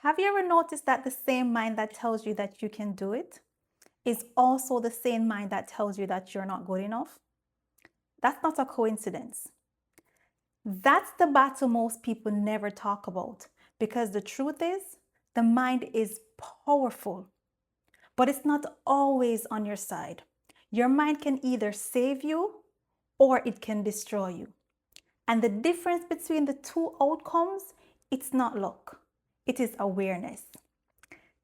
Have you ever noticed that the same mind that tells you that you can do it is also the same mind that tells you that you're not good enough? That's not a coincidence. That's the battle most people never talk about because the truth is, the mind is powerful, but it's not always on your side. Your mind can either save you or it can destroy you. And the difference between the two outcomes, it's not luck, it is awareness.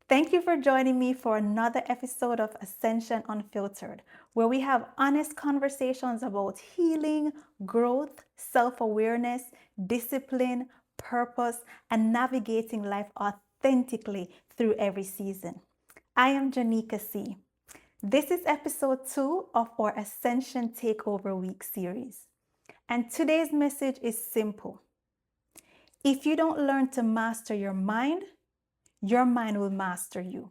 Thank you for joining me for another episode of Ascension Unfiltered, where we have honest conversations about healing, growth, self-awareness, discipline, purpose, and navigating life authentically through every season. I am Janika C. This is episode 2 of our Ascension Takeover Week series. And today's message is simple. If you don't learn to master your mind will master you.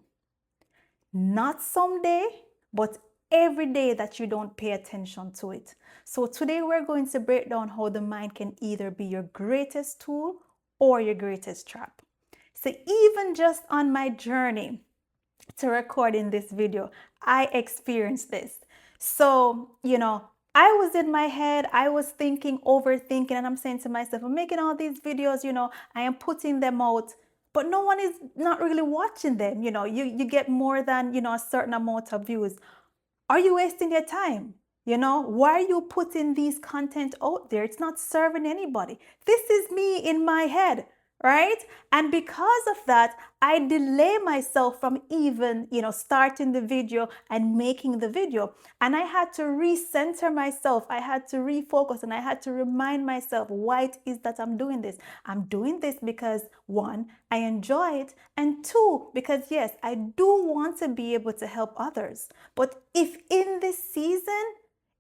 Not someday, but every day that you don't pay attention to it. So today we're going to break down how the mind can either be your greatest tool or your greatest trap. So even just on my journey to recording this video, I experienced this. So, I was in my head, I was thinking, overthinking, and I'm saying to myself, I'm making all these videos, I am putting them out, but no one is not really watching them. You get more than, a certain amount of views. Are you wasting your time? Why are you putting these content out there? It's not serving anybody. This is me in my head, right? And because of that, I delay myself from even, starting the video and making the video. And I had to recenter myself. I had to refocus and I had to remind myself why it is that I'm doing this. I'm doing this because 1, I enjoy it. And 2, because yes, I do want to be able to help others. But if in this season,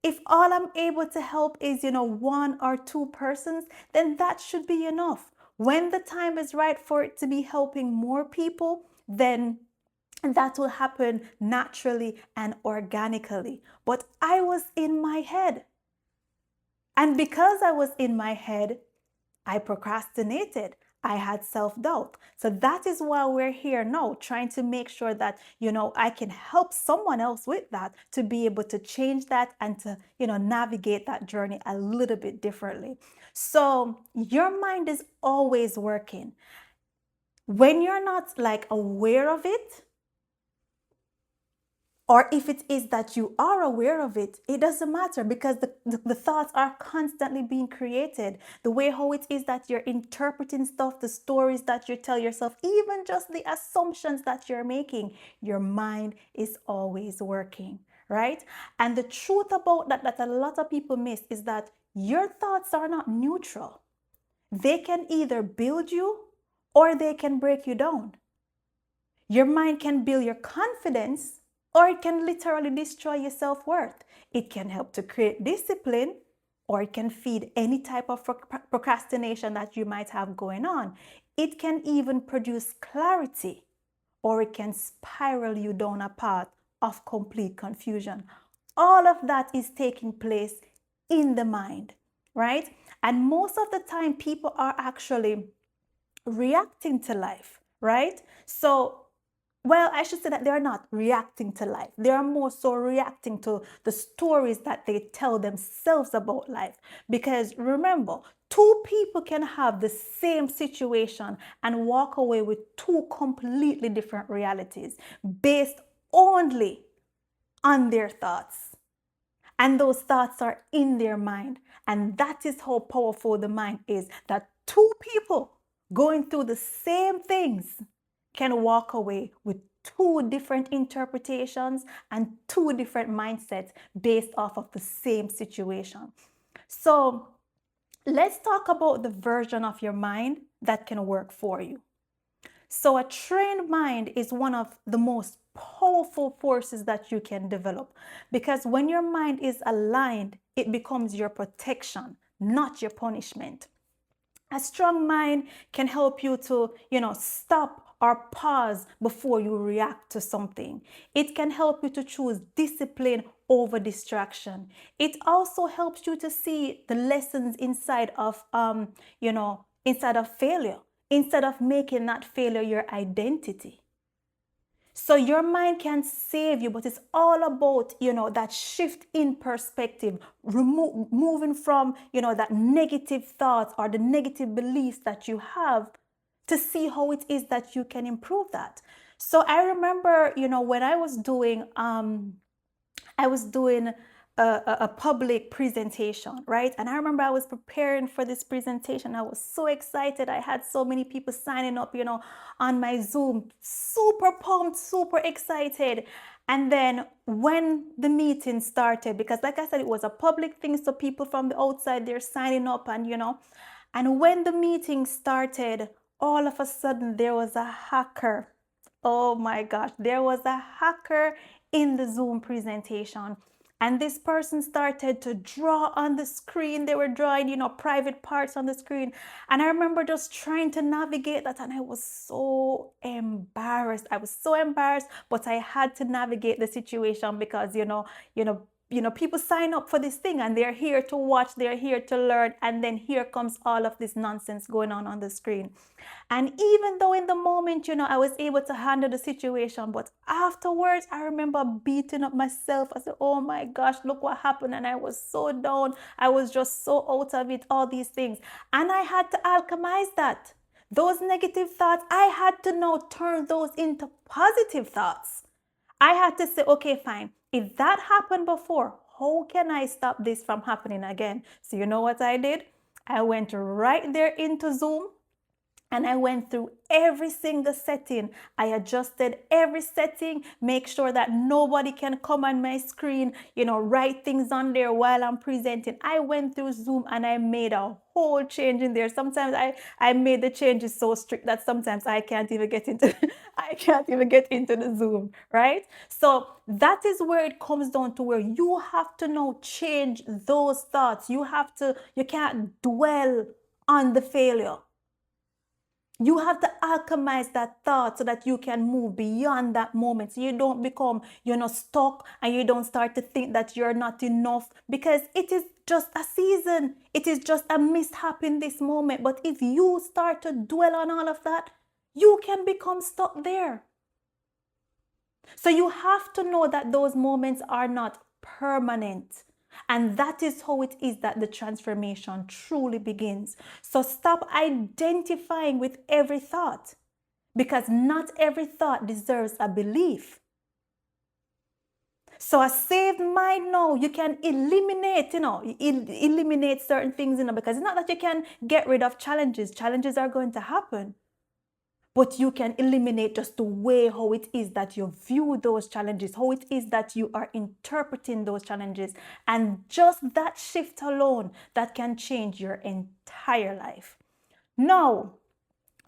if all I'm able to help is, 1 or 2 persons, then that should be enough. When the time is right for it to be helping more people, then that will happen naturally and organically. But I was in my head. And because I was in my head, I procrastinated. I had self-doubt. So that is why we're here now, trying to make sure that, I can help someone else with that to be able to change that and to, navigate that journey a little bit differently. So your mind is always working. When you're not aware of it, or if it is that you are aware of it, it doesn't matter because the thoughts are constantly being created. The way how it is that you're interpreting stuff, the stories that you tell yourself, even just the assumptions that you're making, your mind is always working, right? And the truth about that a lot of people miss is that your thoughts are not neutral. They can either build you or they can break you down. Your mind can build your confidence or it can literally destroy your self-worth. It can help to create discipline, or it can feed any type of procrastination that you might have going on. It can even produce clarity, or it can spiral you down a path of complete confusion. All of that is taking place in the mind, right? And most of the time, people are actually reacting to life, right? So well, I should say that they're not reacting to life. They are more so reacting to the stories that they tell themselves about life. Because remember, 2 people can have the same situation and walk away with 2 completely different realities based only on their thoughts. And those thoughts are in their mind. And that is how powerful the mind is, that 2 people going through the same things can walk away with 2 different interpretations and 2 different mindsets based off of the same situation. So let's talk about the version of your mind that can work for you. So a trained mind is one of the most powerful forces that you can develop, because when your mind is aligned, it becomes your protection, not your punishment. A strong mind can help you to, stop or pause before you react to something. It can help you to choose discipline over distraction. It also helps you to see the lessons inside of failure. instead of making that failure your identity. So your mind can save you, but it's all about, that shift in perspective, moving from, that negative thoughts or the negative beliefs that you have to see how it is that you can improve that. So I remember, when I was doing a public presentation, right? And I remember I was preparing for this presentation. I was so excited. I had so many people signing up, on my Zoom, super pumped, super excited. And then when the meeting started, because like I said, it was a public thing, so people from the outside, they're signing up and when the meeting started, all of a sudden there was a hacker. Oh my gosh, there was a hacker in the Zoom presentation. And this person started to draw on the screen. They were drawing, private parts on the screen. And I remember just trying to navigate that. And I was so embarrassed. I was so embarrassed, but I had to navigate the situation because, people sign up for this thing and they're here to watch, they're here to learn. And then here comes all of this nonsense going on the screen. And even though in the moment, I was able to handle the situation, but afterwards, I remember beating up myself. I said, oh my gosh, look what happened. And I was so down. I was just so out of it, all these things. And I had to alchemize that. Those negative thoughts, I had to now turn those into positive thoughts. I had to say, okay, fine. If that happened before, how can I stop this from happening again? So you know what I did? I went right there into Zoom. And I went through every single setting. I adjusted every setting, make sure that nobody can come on my screen, write things on there while I'm presenting. I went through Zoom and I made a whole change in there. Sometimes I made the changes so strict that sometimes I can't even get into the Zoom, right? So that is where it comes down to, where you have to now change those thoughts. You can't dwell on the failure. You have to alchemize that thought so that you can move beyond that moment. So you don't become, stuck, and you don't start to think that you're not enough, because it is just a season. It is just a mishap in this moment. But if you start to dwell on all of that, you can become stuck there. So you have to know that those moments are not permanent. And that is how it is that the transformation truly begins. So stop identifying with every thought, because not every thought deserves a belief. So a saved mind now, you can eliminate, eliminate certain things, because it's not that you can get rid of challenges. Challenges are going to happen. But you can eliminate just the way how it is that you view those challenges, how it is that you are interpreting those challenges. And just that shift alone, that can change your entire life. Now,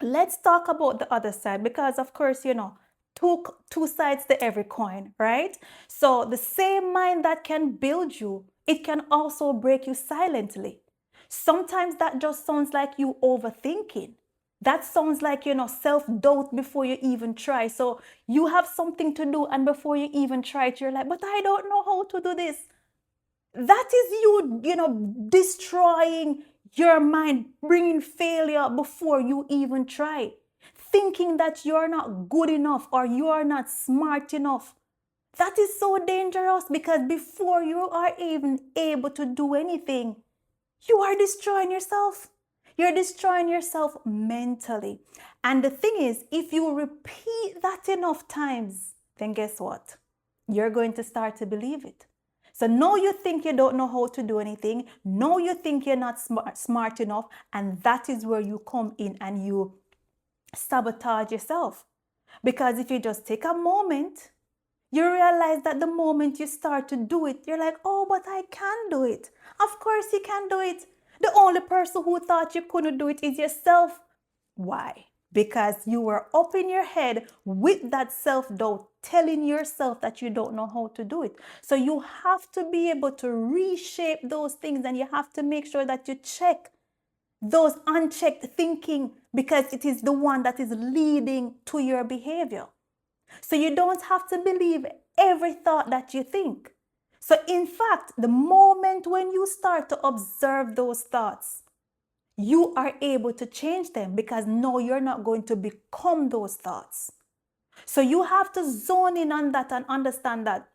let's talk about the other side, because of course, two sides to every coin, right? So the same mind that can build you, it can also break you silently. Sometimes that just sounds like you overthinking. That sounds like, self-doubt before you even try. So you have something to do, and before you even try it, you're like, but I don't know how to do this. That is you, destroying your mind, bringing failure before you even try. Thinking that you're not good enough or you are not smart enough. That is so dangerous, because before you are even able to do anything, you are destroying yourself. You're destroying yourself mentally. And the thing is, if you repeat that enough times, then guess what? You're going to start to believe it. So now you think you don't know how to do anything. Now you think you're not smart enough. And that is where you come in and you sabotage yourself. Because if you just take a moment, you realize that the moment you start to do it, you're like, oh, but I can do it. Of course you can do it. The only person who thought you couldn't do it is yourself. Why? Because you were up in your head with that self-doubt, telling yourself that you don't know how to do it. So you have to be able to reshape those things, and you have to make sure that you check those unchecked thinking, because it is the one that is leading to your behavior. So you don't have to believe every thought that you think. So in fact, the moment when you start to observe those thoughts, you are able to change them, because no, you're not going to become those thoughts. So you have to zone in on that and understand that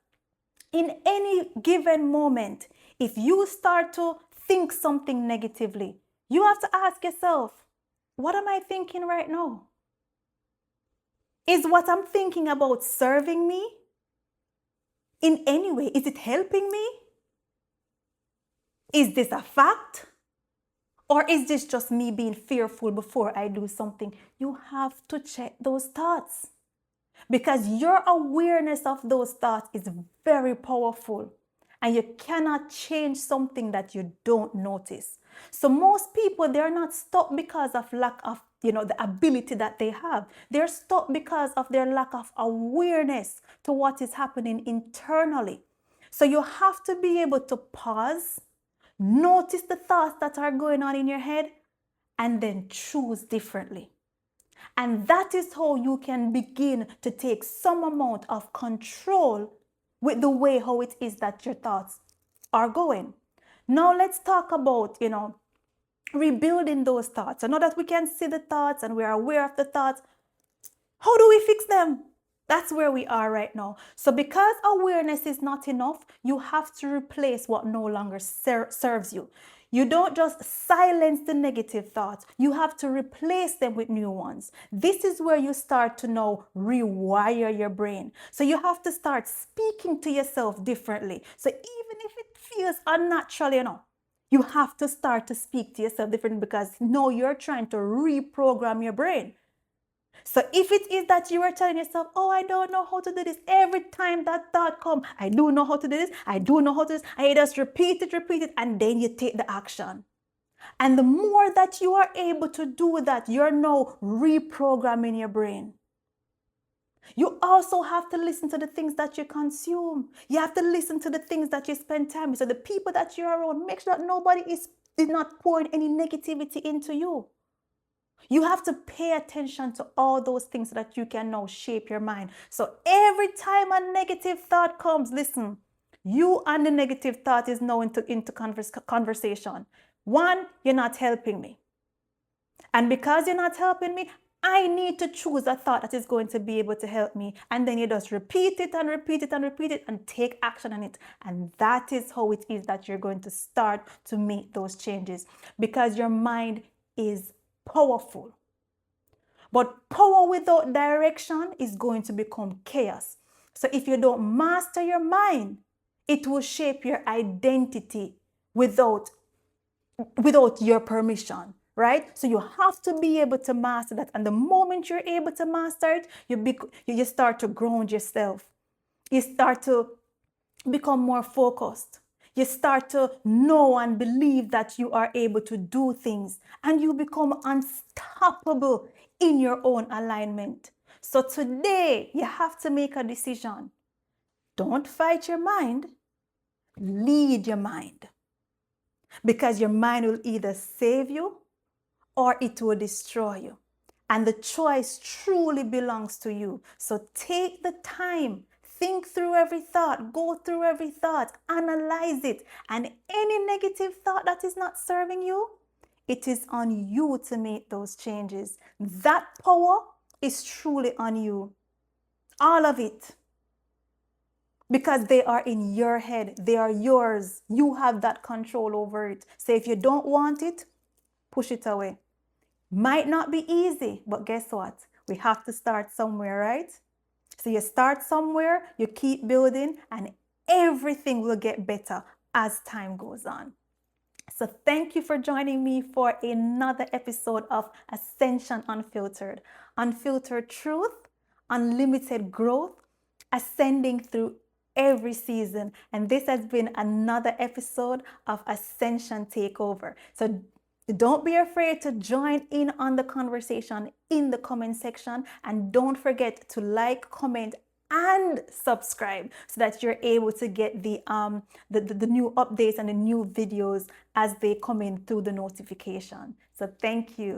in any given moment, if you start to think something negatively, you have to ask yourself, what am I thinking right now? Is what I'm thinking about serving me in any way? Is it helping me? Is this a fact? Or is this just me being fearful before I do something? You have to check those thoughts, because your awareness of those thoughts is very powerful, and you cannot change something that you don't notice. So most people, they're not stuck because of lack of, the ability that they have. They're stuck because of their lack of awareness to what is happening internally. So you have to be able to pause, notice the thoughts that are going on in your head, and then choose differently. And that is how you can begin to take some amount of control with the way how it is that your thoughts are going. Now let's talk about, rebuilding those thoughts. So now that we can see the thoughts and we are aware of the thoughts, how do we fix them? That's where we are right now. So because awareness is not enough, you have to replace what no longer serves you. You don't just silence the negative thoughts. You have to replace them with new ones. This is where you start to now rewire your brain. So you have to start speaking to yourself differently. So even if it feels unnatural, you have to start to speak to yourself differently, because now you're trying to reprogram your brain. So if it is that you are telling yourself, oh, I don't know how to do this, every time that thought comes, I do know how to do this, I do know how to do this, and you just repeat it, and then you take the action. And the more that you are able to do that, you're now reprogramming your brain. You also have to listen to the things that you consume. You have to listen to the things that you spend time with. So the people that you're around, make sure that nobody is not pouring any negativity into you. You have to pay attention to all those things so that you can now shape your mind. So every time a negative thought comes, listen, you and the negative thought is now into conversation. One, you're not helping me. And because you're not helping me, I need to choose a thought that is going to be able to help me. And then you just repeat it and repeat it and repeat it and take action on it. And that is how it is that you're going to start to make those changes, because your mind is powerful. But power without direction is going to become chaos. So if you don't master your mind, it will shape your identity without your permission, right? So you have to be able to master that. And the moment you're able to master it, you start to ground yourself. You start to become more focused. You start to know and believe that you are able to do things, and you become unstoppable in your own alignment. So today, you have to make a decision. Don't fight your mind, lead your mind. Because your mind will either save you or it will destroy you. And the choice truly belongs to you. So take the time, think through every thought, go through every thought, analyze it. And any negative thought that is not serving you, it is on you to make those changes. That power is truly on you. All of it. Because they are in your head. They are yours. You have that control over it. So if you don't want it, push it away. Might not be easy, but guess what? We have to start somewhere, right? So you start somewhere, you keep building, and everything will get better as time goes on. So thank you for joining me for another episode of Ascension Unfiltered. Unfiltered truth, unlimited growth, ascending through every season. And this has been another episode of Ascension Takeover. So don't be afraid to join in on the conversation in the comment section. And don't forget to like, comment, and subscribe so that you're able to get the new updates and the new videos as they come in through the notification. So thank you.